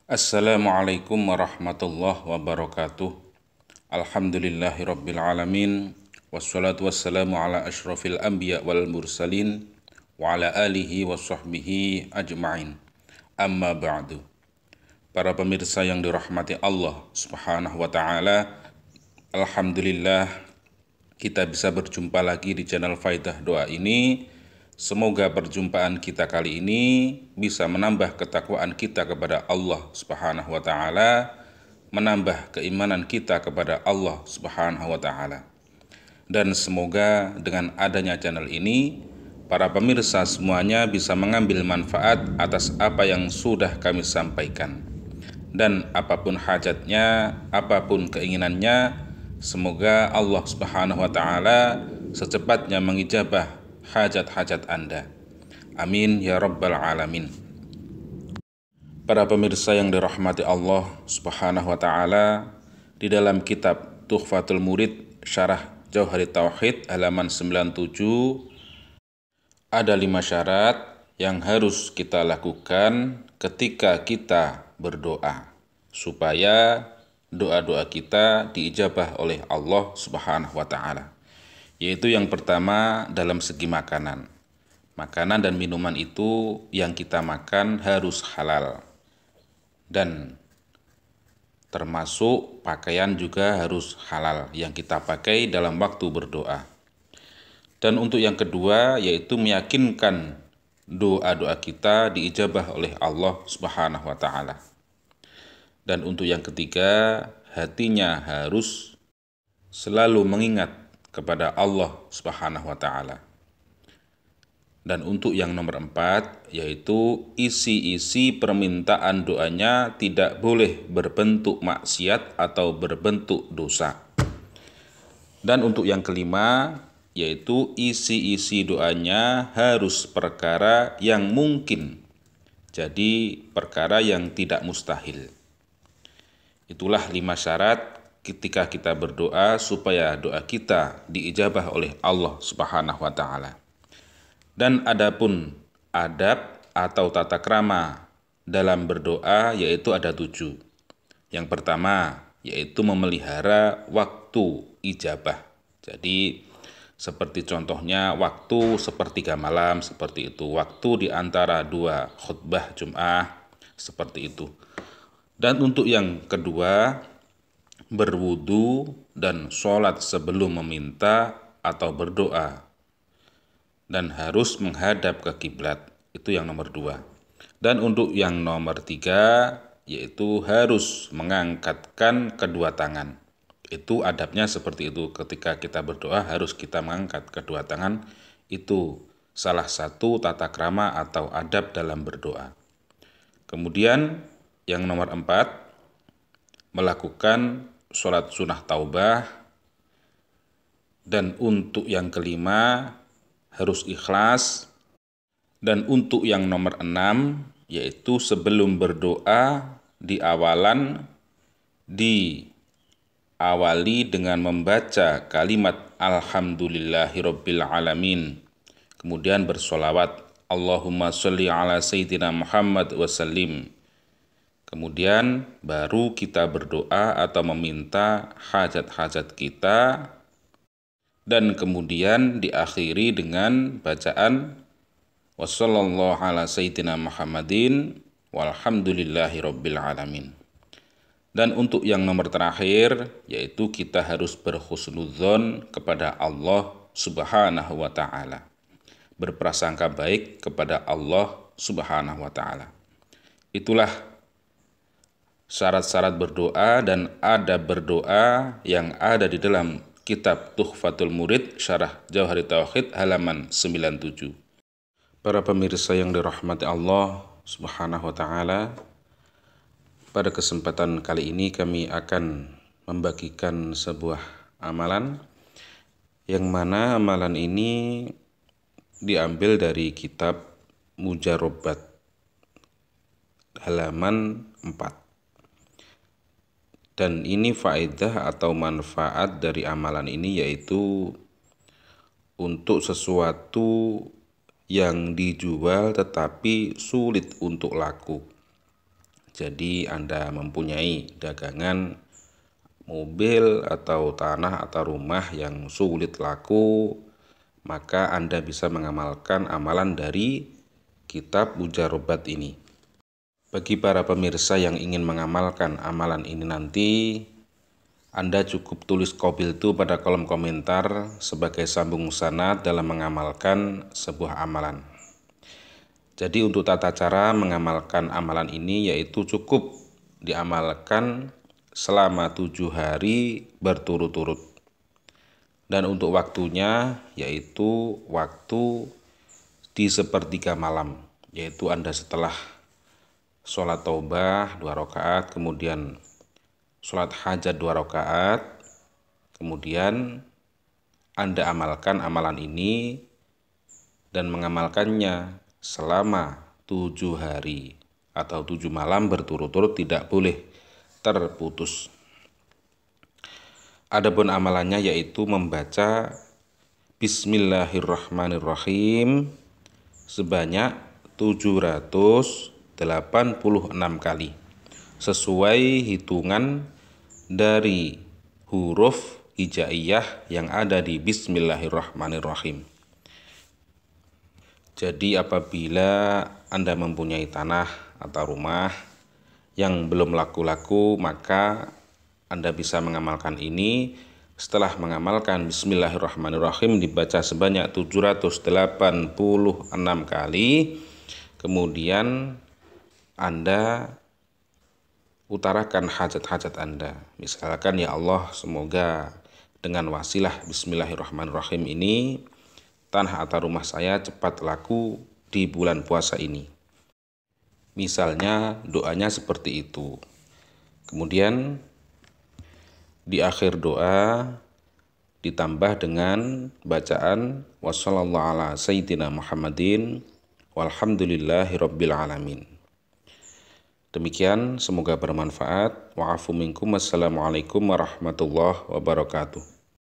Assalamualaikum warahmatullahi wabarakatuh. Alhamdulillahirabbil alamin. Wassalatu wassalamu ala asyrafil anbiya wal mursalin wa ala alihi wa sahbihi ajma'in. Amma ba'du. Para pemirsa yang dirahmati Allah Subhanahu wa taala, alhamdulillah kita bisa berjumpa lagi di channel Faidah Doa ini. Semoga perjumpaan kita kali ini bisa menambah ketakwaan kita kepada Allah Subhanahu wa taala, menambah keimanan kita kepada Allah Subhanahu wa taala. Dan semoga dengan adanya channel ini, para pemirsa semuanya bisa mengambil manfaat atas apa yang sudah kami sampaikan. Dan apapun hajatnya, apapun keinginannya, semoga Allah Subhanahu wa taala secepatnya mengijabah hajat-hajat Anda. Amin ya rabbal alamin. Para pemirsa yang dirahmati Allah Subhanahu wa taala, di dalam kitab Tuhfatul Murid Syarah Jauharit Tauhid halaman 97 ada 5 syarat yang harus kita lakukan ketika kita berdoa supaya doa-doa kita diijabah oleh Allah Subhanahu wa taala. Yaitu yang pertama dalam segi makanan. Makanan dan minuman itu yang kita makan harus halal. Dan termasuk pakaian juga harus halal yang kita pakai dalam waktu berdoa. Dan untuk yang kedua yaitu meyakinkan doa-doa kita diijabah oleh Allah Subhanahu wa taala. Dan untuk yang ketiga, hatinya harus selalu mengingat kepada Allah Subhanahu wa taala. Dan untuk yang nomor 4 yaitu isi-isi permintaan doanya tidak boleh berbentuk maksiat atau berbentuk dosa. Dan untuk yang kelima yaitu isi-isi doanya harus perkara yang mungkin. Jadi perkara yang tidak mustahil. Itulah 5 syarat ketika kita berdoa supaya doa kita diijabah oleh Allah Subhanahu wa taala. Dan adapun adab atau tata krama dalam berdoa yaitu ada 7. Yang pertama yaitu memelihara waktu ijabah. Jadi seperti contohnya waktu sepertiga malam seperti itu, waktu di antara 2 khutbah Jum'ah seperti itu. Dan untuk yang kedua, berwudu dan sholat sebelum meminta atau berdoa dan harus menghadap ke kiblat. Itu yang nomor 2. Dan untuk yang nomor 3 yaitu harus mengangkatkan kedua tangan. Itu adabnya seperti itu, ketika kita berdoa harus kita mengangkat kedua tangan. Itu salah satu tata krama atau adab dalam berdoa. Kemudian yang nomor 4, melakukan sholat sunnah taubah. Dan untuk yang kelima harus ikhlas. Dan untuk yang nomor 6 yaitu sebelum berdoa diawali dengan membaca kalimat alhamdulillahirabbil alamin. Kemudian bersolawat Allahumma sholli ala sayyidina Muhammad wa sallim. Kemudian baru kita berdoa atau meminta hajat-hajat kita. Dan kemudian diakhiri dengan bacaan wassallallahu ala sayyidina Muhammadin walhamdulillahirabbil alamin. Dan untuk yang nomor terakhir yaitu kita harus berhusnudzon kepada Allah Subhanahu wa taala. Berprasangka baik kepada Allah Subhanahu wa taala. Itulah syarat-syarat berdoa dan adab berdoa yang ada di dalam kitab Tuhfatul Murid Syarah Jauharit Tauhid halaman 97. Para pemirsa yang dirahmati Allah Subhanahu wa taala, pada kesempatan kali ini kami akan membagikan sebuah amalan yang mana amalan ini diambil dari kitab Mujarrobat halaman 4. Dan ini faedah atau manfaat dari amalan ini yaitu untuk sesuatu yang dijual tetapi sulit untuk laku. Jadi Anda mempunyai dagangan, mobil atau tanah atau rumah yang sulit laku, maka Anda bisa mengamalkan amalan dari kitab Mujarobat ini. Bagi para pemirsa yang ingin mengamalkan amalan ini nanti, Anda cukup tulis qabiltu pada kolom komentar sebagai sambung sanad dalam mengamalkan sebuah amalan. Jadi untuk tata cara mengamalkan amalan ini yaitu cukup diamalkan selama 7 hari berturut-turut. Dan untuk waktunya yaitu waktu di sepertiga malam, yaitu Anda setelah sholat taubah 2 rakaat, kemudian sholat hajat 2 rakaat, kemudian Anda amalkan amalan ini dan mengamalkannya selama 7 hari atau 7 malam berturut-turut, tidak boleh terputus. Adapun amalannya yaitu membaca Bismillahirrahmanirrahim sebanyak 786 kali sesuai hitungan dari huruf hijaiyah yang ada di Bismillahirrahmanirrahim. Jadi apabila Anda mempunyai tanah atau rumah yang belum laku-laku, maka Anda bisa mengamalkan ini. Setelah mengamalkan Bismillahirrahmanirrahim dibaca sebanyak 786 kali, kemudian Anda utarakan hajat-hajat Anda. Misalkan, ya Allah, semoga dengan wasilah Bismillahirrahmanirrahim ini tanah atau rumah saya cepat laku di bulan puasa ini. Misalnya doanya seperti itu. Kemudian di akhir doa ditambah dengan bacaan wassallallahu ala sayyidina Muhammadin walhamdulillahirabbil alamin. Demikian, semoga bermanfaat. Wa'afu minkum. Wassalamualaikum warahmatullahi wabarakatuh.